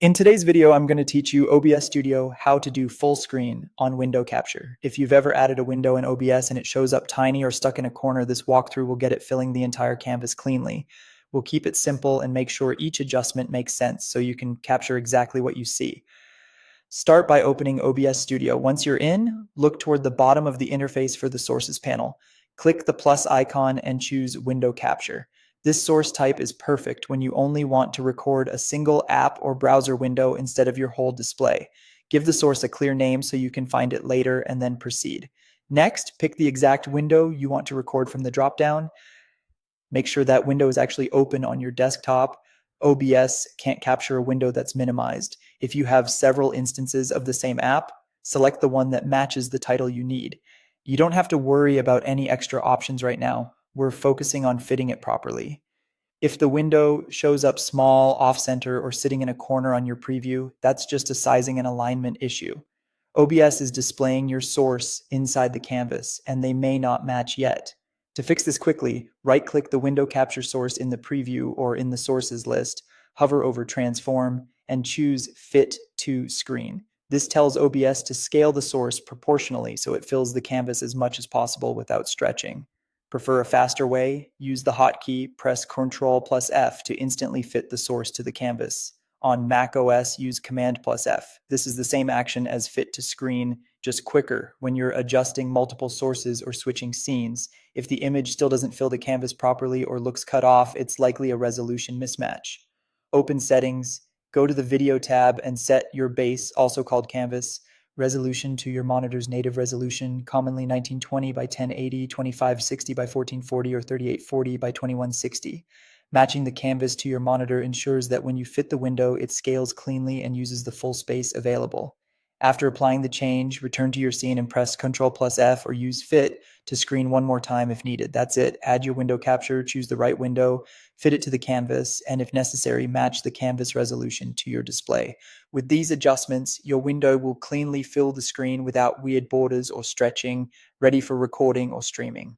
In today's video, I'm going to teach you OBS Studio how to do full screen on window capture. If you've ever added a window in OBS and it shows up tiny or stuck in a corner, this walkthrough will get it filling the entire canvas cleanly. We'll keep it simple and make sure each adjustment makes sense so you can capture exactly what you see. Start by opening OBS Studio. Once you're in, look toward the bottom of the interface for the sources panel. Click the plus icon and choose Window Capture. This source type is perfect when you only want to record a single app or browser window instead of your whole display. Give the source a clear name so you can find it later and then proceed. Next, pick the exact window you want to record from the dropdown. Make sure that window is actually open on your desktop. OBS can't capture a window that's minimized. If you have several instances of the same app, select the one that matches the title you need. You don't have to worry about any extra options right now. We're focusing on fitting it properly. If the window shows up small, off-center, or sitting in a corner on your preview, that's just a sizing and alignment issue. OBS is displaying your source inside the canvas, and they may not match yet. To fix this quickly, right-click the window capture source in the preview or in the sources list, hover over Transform, and choose Fit to Screen. This tells OBS to scale the source proportionally so it fills the canvas as much as possible without stretching. Prefer a faster way? Use the hotkey, press Ctrl plus F to instantly fit the source to the canvas. On Mac OS, use Command plus F. This is the same action as fit to screen, just quicker when you're adjusting multiple sources or switching scenes. If the image still doesn't fill the canvas properly or looks cut off, it's likely a resolution mismatch. Open Settings, go to the Video tab and set your base, also called canvas, resolution to your monitor's native resolution, commonly 1920 by 1080, 2560 by 1440, or 3840 by 2160. Matching the canvas to your monitor ensures that when you fit the window, it scales cleanly and uses the full space available. After applying the change, return to your scene and press Ctrl plus F or use Fit to screen one more time if needed. That's it. Add your window capture, choose the right window, fit it to the canvas, and if necessary, match the canvas resolution to your display. With these adjustments, your window will cleanly fill the screen without weird borders or stretching, ready for recording or streaming.